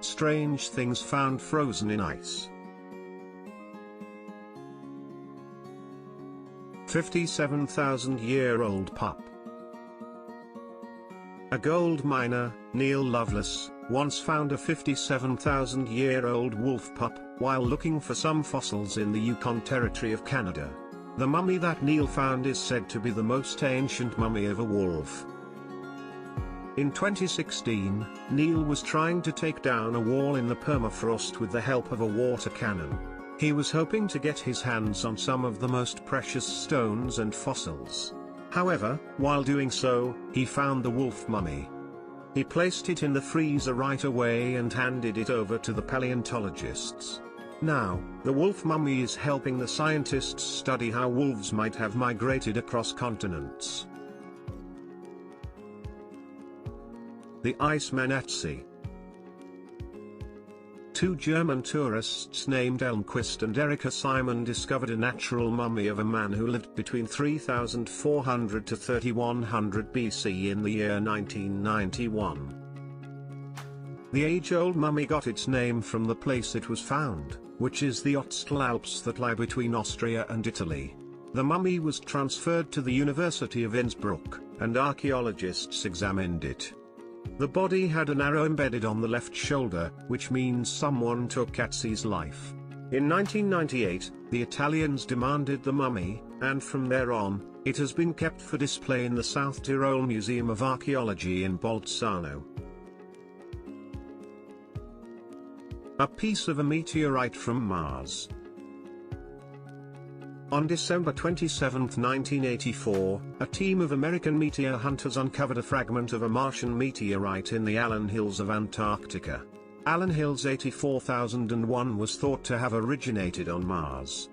Strange things found frozen in ice. 57,000-year-old pup. A gold miner, Neil Lovelace, once found a 57,000-year-old wolf pup while looking for some fossils in the Yukon Territory of Canada. The mummy that Neil found is said to be the most ancient mummy of a wolf. In 2016, Neil was trying to take down a wall in the permafrost with the help of a water cannon. He was hoping to get his hands on some of the most precious stones and fossils. However, while doing so, he found the wolf mummy. He placed it in the freezer right away and handed it over to the paleontologists. Now, the wolf mummy is helping the scientists study how wolves might have migrated across continents. The Iceman ootzi. Two German tourists named Elmquist and Erika Simon discovered a natural mummy of a man who lived between 3400 to 3100 BC in the year 1991. The age-old mummy got its name from the place it was found, which is the Ootzi Alps that lie between Austria and Italy. The mummy was transferred to the University of Innsbruck, and archaeologists examined it. The body had an arrow embedded on the left shoulder, which means someone took Ootzi's life. In 1998, the Italians demanded the mummy, and from there on, it has been kept for display in the South Tyrol Museum of Archaeology in Bolzano. A piece of a meteorite from Mars. On December 27, 1984, a team of American meteor hunters uncovered a fragment of a Martian meteorite in the Allen Hills of Antarctica. Allen Hills 84001 was thought to have originated on Mars.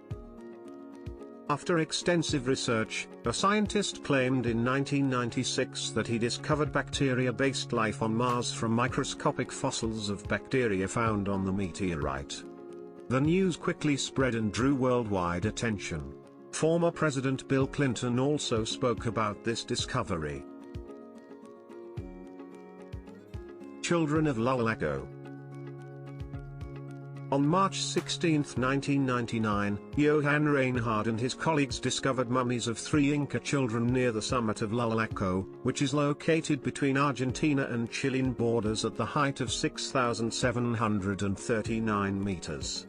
After extensive research, a scientist claimed in 1996 that he discovered bacteria-based life on Mars from microscopic fossils of bacteria found on the meteorite. The news quickly spread and drew worldwide attention. Former President Bill Clinton also spoke about this discovery. Children of Lullaillaco. On March 16, 1999, Johann Reinhard and his colleagues discovered mummies of 3 Inca children near the summit of Lullaillaco, which is located between Argentina and Chilean borders at the height of 6,739 meters.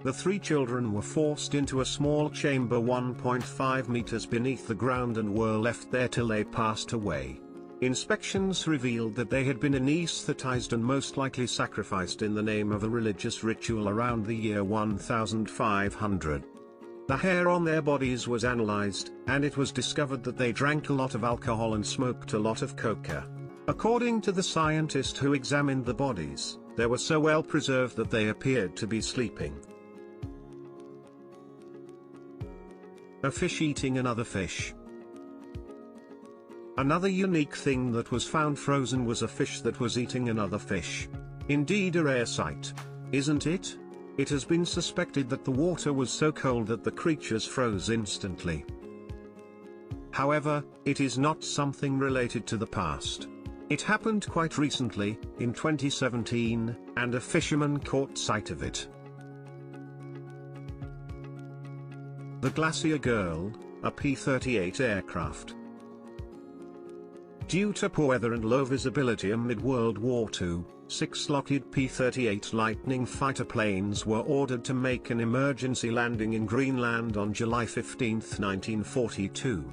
The 3 children were forced into a small chamber 1.5 meters beneath the ground and were left there till they passed away. Inspections revealed that they had been anesthetized and most likely sacrificed in the name of a religious ritual around the year 1500. The hair on their bodies was analyzed, and it was discovered that they drank a lot of alcohol and smoked a lot of coca. According to the scientist who examined the bodies, they were so well preserved that they appeared to be sleeping. A fish eating another fish. Another unique thing that was found frozen was a fish that was eating another fish. Indeed a rare sight, isn't it? It has been suspected that the water was so cold that the creatures froze instantly. However, it is not something related to the past. It happened quite recently, in 2017, and a fisherman caught sight of it. The Glacier Girl, a P-38 aircraft. Due to poor weather and low visibility amid World War II, 6 Lockheed P-38 Lightning fighter planes were ordered to make an emergency landing in Greenland on July 15, 1942.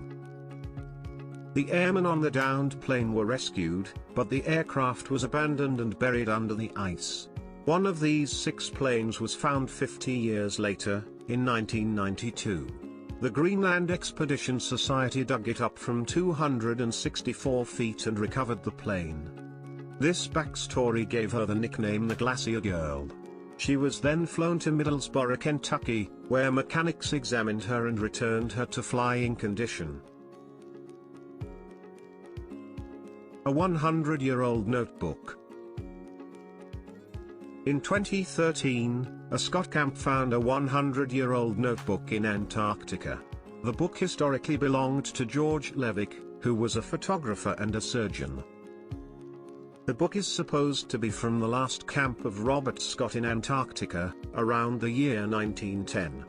The airmen on the downed plane were rescued, but the aircraft was abandoned and buried under the ice. One of these 6 planes was found 50 years later, in 1992. The Greenland Expedition Society dug it up from 264 feet and recovered the plane. This backstory gave her the nickname the Glacier Girl. She was then flown to Middlesboro, Kentucky, where mechanics examined her and returned her to flying condition. A 100-year-old notebook. In 2013, a Scott camp found a 100-year-old notebook in Antarctica. The book historically belonged to George Levick, who was a photographer and a surgeon. The book is supposed to be from the last camp of Robert Scott in Antarctica, around the year 1910.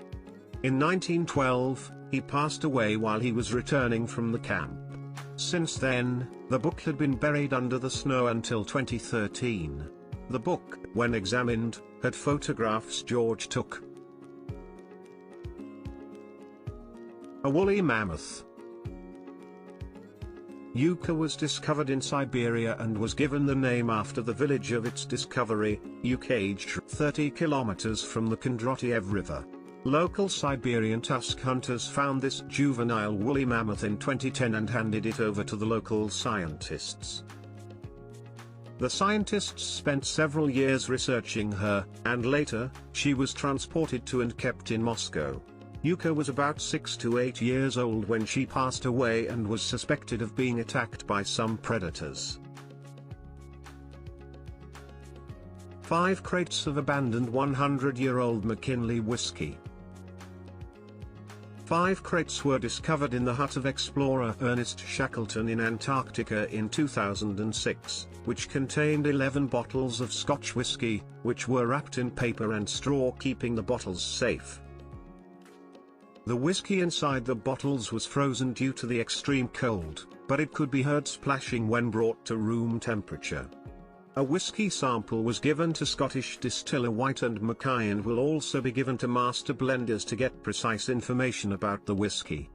In 1912, he passed away while he was returning from the camp. Since then, the book had been buried under the snow until 2013. The book, when examined, had photographs George took. A woolly mammoth. Yucca was discovered in Siberia and was given the name after the village of its discovery, Yukaj, 30 kilometers from the Kondratiev River. Local Siberian tusk hunters found this juvenile woolly mammoth in 2010 and handed it over to the local scientists. The scientists spent several years researching her, and later, she was transported to and kept in Moscow. Yucca was about 6 to 8 years old when she passed away and was suspected of being attacked by some predators. 5 crates of abandoned 100-year-old McKinley whiskey. 5 crates were discovered in the hut of explorer Ernest Shackleton in Antarctica in 2006, which contained 11 bottles of Scotch whiskey, which were wrapped in paper and straw, keeping the bottles safe. The whiskey inside the bottles was frozen due to the extreme cold, but it could be heard splashing when brought to room temperature. A whiskey sample was given to Scottish distiller White and Mackay and will also be given to master blenders to get precise information about the whiskey.